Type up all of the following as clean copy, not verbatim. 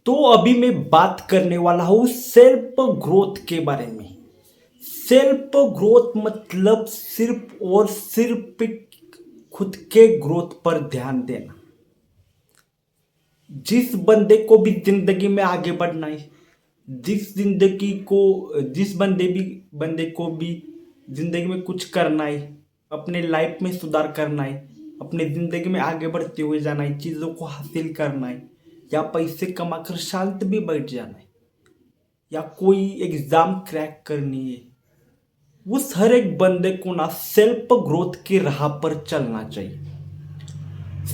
तो अभी मैं बात करने वाला हूं सेल्फ ग्रोथ के बारे में। सेल्फ ग्रोथ मतलब सिर्फ और सिर्फ खुद के ग्रोथ पर ध्यान देना। जिस बंदे को भी जिंदगी में आगे बढ़ना है, जिस बंदे को भी जिंदगी में कुछ करना है, अपने लाइफ में सुधार करना है, अपने जिंदगी में आगे बढ़ते हुए जाना है, चीजों को हासिल करना है, या पैसे कमाकर शांत भी बैठ जाना है, या कोई एग्जाम क्रैक करनी है, उस हर एक बंदे को ना सेल्फ ग्रोथ की राह पर चलना चाहिए।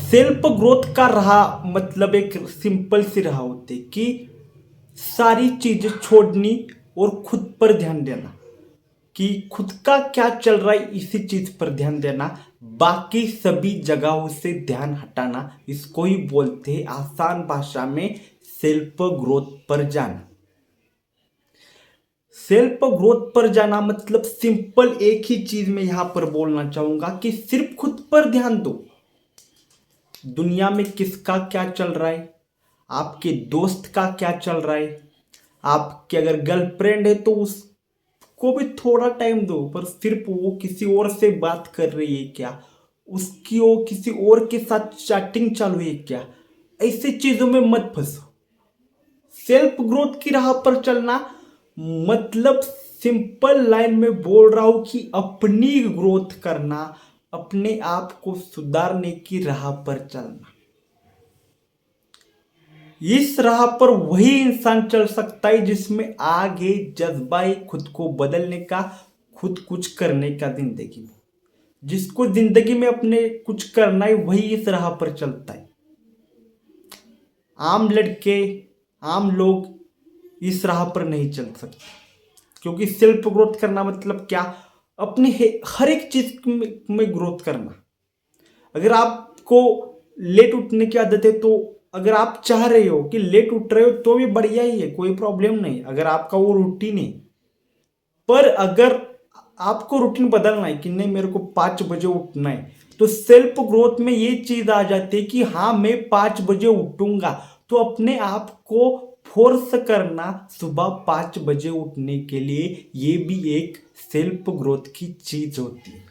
सेल्फ ग्रोथ का राह मतलब एक सिंपल सी राह होती है कि सारी चीजें छोड़नी और खुद पर ध्यान देना, कि खुद का क्या चल रहा है इसी चीज पर ध्यान देना, बाकी सभी जगहों से ध्यान हटाना। इसको ही बोलते हैं आसान भाषा में सेल्फ ग्रोथ पर जाना। सेल्फ ग्रोथ पर जाना मतलब सिंपल एक ही चीज में यहां पर बोलना चाहूंगा कि सिर्फ खुद पर ध्यान दो। दुनिया में किसका क्या चल रहा है, आपके दोस्त का क्या चल रहा है, आपकी अगर गर्लफ्रेंड है तो उसको भी थोड़ा टाइम दो, पर सिर्फ वो किसी और से बात कर रही है क्या, उसकी वो किसी और के साथ चैटिंग चालू है क्या, ऐसी चीजों में मत फंसो। सेल्फ ग्रोथ की राह पर चलना मतलब सिंपल लाइन में बोल रहा हूं कि अपनी ग्रोथ करना, अपने आप को सुधारने की राह पर चलना। इस राह पर वही इंसान चल सकता है जिसमें आगे जज्बा है खुद को बदलने का, खुद कुछ करने का जिंदगी में। जिसको जिंदगी में अपने कुछ करना है वही इस राह पर चलता है। आम लड़के, आम लोग इस राह पर नहीं चल सकते, क्योंकि सेल्फ ग्रोथ करना मतलब क्या, अपने हर एक चीज में ग्रोथ करना। अगर आपको लेट उठने की आदत है तो अगर आप चाह रहे हो कि लेट उठ रहे हो तो भी बढ़िया ही है, कोई प्रॉब्लम नहीं अगर आपका वो रूटीन है। पर अगर आपको रूटीन बदलना है कि नहीं मेरे को 5 बजे उठना है, तो सेल्फ ग्रोथ में ये चीज आ जाती है कि हाँ मैं 5 बजे उठूंगा। तो अपने आप को फोर्स करना सुबह 5 बजे उठने के लिए, ये भी एक सेल्फ ग्रोथ की चीज होती है।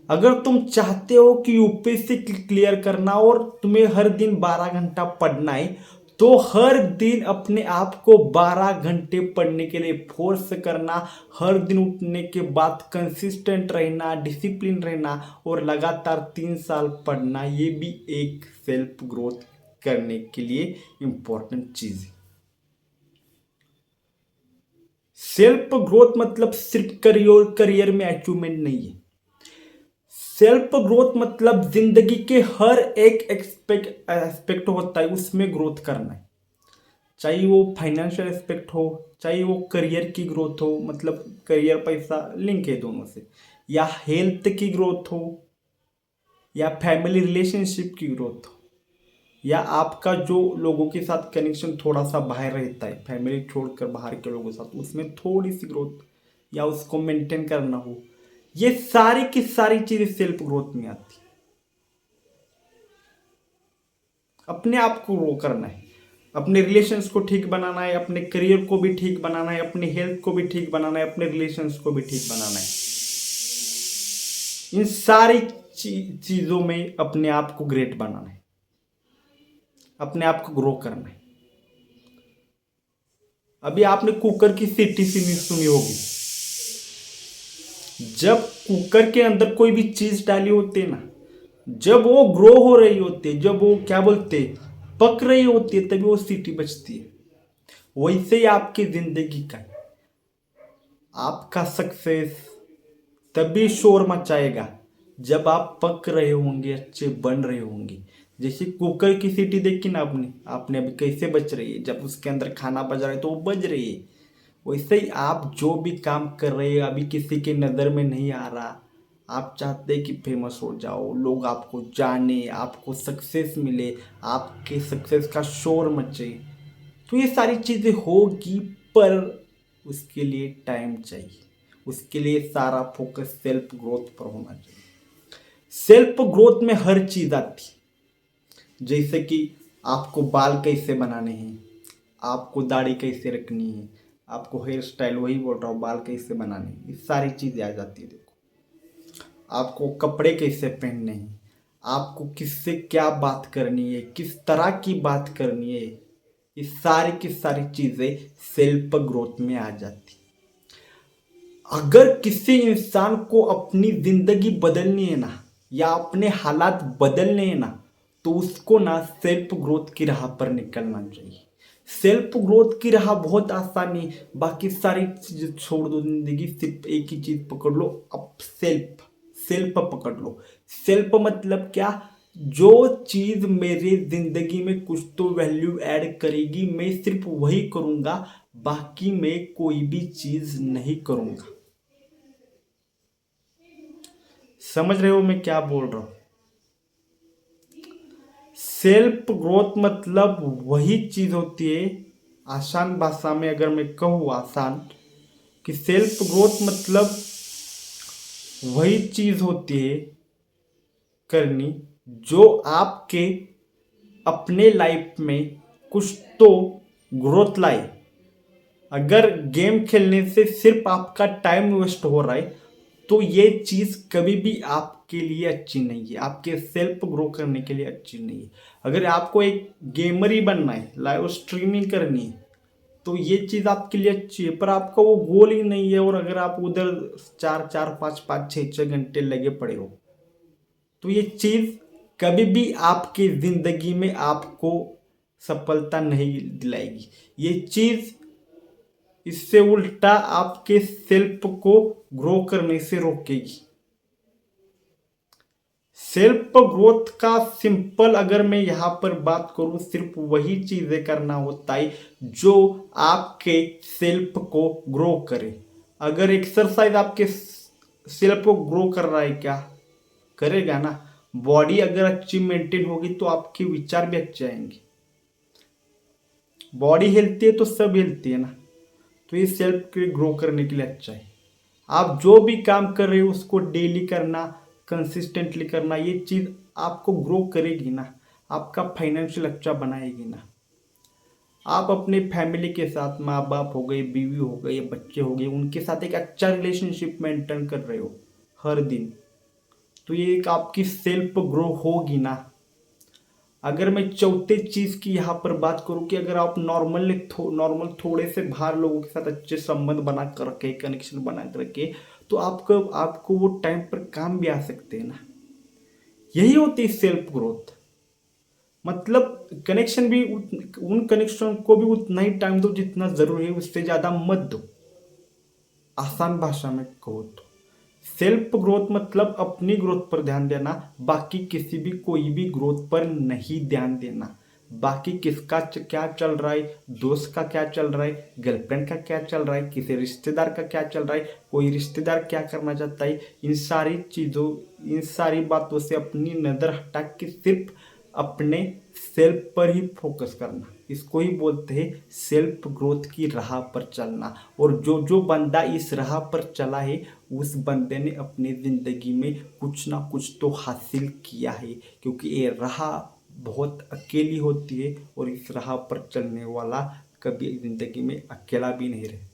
अगर तुम चाहते हो कि यूपीएससी क्लियर करना और तुम्हें हर दिन 12 घंटा पढ़ना है, तो हर दिन अपने आप को 12 घंटे पढ़ने के लिए फोर्स करना, हर दिन उठने के बाद कंसिस्टेंट रहना, डिसिप्लिन रहना और लगातार 3 साल पढ़ना, ये भी एक सेल्फ ग्रोथ करने के लिए इंपॉर्टेंट चीज है। सेल्फ ग्रोथ मतलब सिर्फ करियर में अचीवमेंट नहीं है। सेल्फ ग्रोथ मतलब जिंदगी के हर एक एस्पेक्ट होता है उसमें ग्रोथ करना है। चाहे वो फाइनेंशियल एस्पेक्ट हो, चाहे वो करियर की ग्रोथ हो, मतलब करियर पैसा लिंक है दोनों से, या हेल्थ की ग्रोथ हो, या फैमिली रिलेशनशिप की ग्रोथ हो, या आपका जो लोगों के साथ कनेक्शन थोड़ा सा बाहर रहता है, फैमिली छोड़कर बाहर के लोगों के साथ, उसमें थोड़ी सी ग्रोथ या उसको मेंटेन करना हो, ये सारी की सारी चीजें सेल्फ ग्रोथ में आती है। अपने आप को ग्रो करना है, अपने रिलेशंस को ठीक बनाना है, अपने करियर को भी ठीक बनाना है, अपने हेल्थ को भी ठीक बनाना है, अपने रिलेशंस को भी ठीक बनाना है। इन सारी चीजों में अपने आप को ग्रेट बनाना है, अपने आप को ग्रो करना है। अभी आपने कुकर की सीटी सुनी होगी। जब कुकर के अंदर कोई भी चीज डाली होती है ना, जब वो ग्रो हो रही होती है, जब वो क्या बोलते पक रही होती है, तभी वो सीटी बजती है। वैसे ही आपकी जिंदगी का, आपका सक्सेस तभी शोर मचाएगा जब आप पक रहे होंगे, अच्छे बन रहे होंगे। जैसे कुकर की सीटी देखी ना आपने आपने अभी कैसे बज रही है, जब उसके अंदर खाना बज रहा है तो वो बज रही है। वैसे ही आप जो भी काम कर रहे हैं अभी किसी के नज़र में नहीं आ रहा, आप चाहते हैं कि फेमस हो जाओ, लोग आपको जाने, आपको सक्सेस मिले, आपके सक्सेस का शोर मचे, तो ये सारी चीज़ें होगी, पर उसके लिए टाइम चाहिए। उसके लिए सारा फोकस सेल्फ ग्रोथ पर होना चाहिए। सेल्फ ग्रोथ में हर चीज़ आती, जैसे कि आपको बाल कैसे बनाने हैं, आपको दाढ़ी कैसे रखनी है, आपको हेयर स्टाइल, वही बोल रहा हूँ, बाल कैसे बनाने हैं, ये सारी चीज़ें आ जाती है। देखो, आपको कपड़े कैसे पहनने हैं, आपको किससे क्या बात करनी है, किस तरह की बात करनी है, ये सारी की सारी चीज़ें सेल्फ ग्रोथ में आ जाती। अगर किसी इंसान को अपनी जिंदगी बदलनी है ना, या अपने हालात बदलने हैं ना, तो उसको ना सेल्फ ग्रोथ की राह पर निकलना चाहिए। सेल्फ ग्रोथ की राह बहुत आसान है, बाकी सारी चीज छोड़ दो, जिंदगी सिर्फ एक ही चीज पकड़ लो, अब सेल्फ सेल्फ पकड़ लो। सेल्फ मतलब क्या? जो चीज मेरी जिंदगी में कुछ तो वैल्यू ऐड करेगी, मैं सिर्फ वही करूंगा, बाकी मैं कोई भी चीज नहीं करूंगा। समझ रहे हो मैं क्या बोल रहा हूं? सेल्फ ग्रोथ मतलब वही चीज होती है, आसान भाषा में अगर मैं कहूँ आसान, कि सेल्फ ग्रोथ मतलब वही चीज होती है करनी जो आपके अपने लाइफ में कुछ तो ग्रोथ लाए। अगर गेम खेलने से सिर्फ आपका टाइम वेस्ट हो रहा है, तो ये चीज कभी भी आपके लिए अच्छी नहीं है, आपके सेल्फ ग्रो करने के लिए अच्छी नहीं है। अगर आपको एक गेमर ही बनना है, लाइव स्ट्रीमिंग करनी है, तो ये चीज आपके लिए अच्छी है, पर आपका वो गोल ही नहीं है, और अगर आप उधर 4 4 5 5 6 6 घंटे लगे पड़े हो, तो ये चीज कभी भी आपकी जिंदगी में आपको सफलता नहीं दिलाएगी। ये चीज इससे उल्टा आपके सेल्फ को ग्रो करने से रोकेगी। सेल्फ ग्रोथ का सिंपल अगर मैं यहां पर बात करूं, सिर्फ वही चीजें करना होता है जो आपके सेल्फ को ग्रो करे। अगर एक्सरसाइज आपके सेल्फ को ग्रो कर रहा है, क्या करेगा ना, बॉडी अगर अच्छी मेंटेन होगी तो आपके विचार भी अच्छे आएंगे। बॉडी हेल्थी है तो सब हेल्थी है ना, तो ये सेल्फ के ग्रो करने के लिए अच्छा है। आप जो भी काम कर रहे हो उसको डेली करना, कंसिस्टेंटली करना, ये चीज़ आपको ग्रो करेगी ना, आपका फाइनेंशियल अच्छा बनाएगी ना। आप अपने फैमिली के साथ, माँ बाप हो गए, बीवी हो गए, बच्चे हो गए, उनके साथ एक अच्छा रिलेशनशिप मेंटेन कर रहे हो हर दिन, तो ये एक आपकी सेल्फ ग्रो होगी ना। अगर मैं चौथे चीज की यहाँ पर बात करूँ, कि अगर आप नॉर्मल थोड़े से बाहर लोगों के साथ अच्छे संबंध बना कर रखे, कनेक्शन बना कर रखे, तो आपको आपको वो टाइम पर काम भी आ सकते हैं ना। यही होती है सेल्फ ग्रोथ। मतलब कनेक्शन भी उन कनेक्शन को भी उतना ही टाइम दो जितना जरूरी है, उससे ज्यादा मत दो। आसान भाषा में कहो तो सेल्फ ग्रोथ मतलब अपनी ग्रोथ पर ध्यान देना, बाकी किसी भी कोई भी ग्रोथ पर नहीं ध्यान देना। बाकी किसका क्या चल रहा है, दोस्त का क्या चल रहा है, गर्लफ्रेंड का क्या चल रहा है, किसी रिश्तेदार का क्या चल रहा है, कोई रिश्तेदार क्या करना चाहता है, इन सारी चीज़ों, इन सारी बातों से अपनी नज़र हटा के सिर्फ अपने सेल्फ पर ही फोकस करना, इसको ही बोलते हैं सेल्फ ग्रोथ की राह पर चलना। और जो जो बंदा इस राह पर चला है, उस बंदे ने अपनी ज़िंदगी में कुछ ना कुछ तो हासिल किया है, क्योंकि ये राह बहुत अकेली होती है, और इस राह पर चलने वाला कभी ज़िंदगी में अकेला भी नहीं रहता।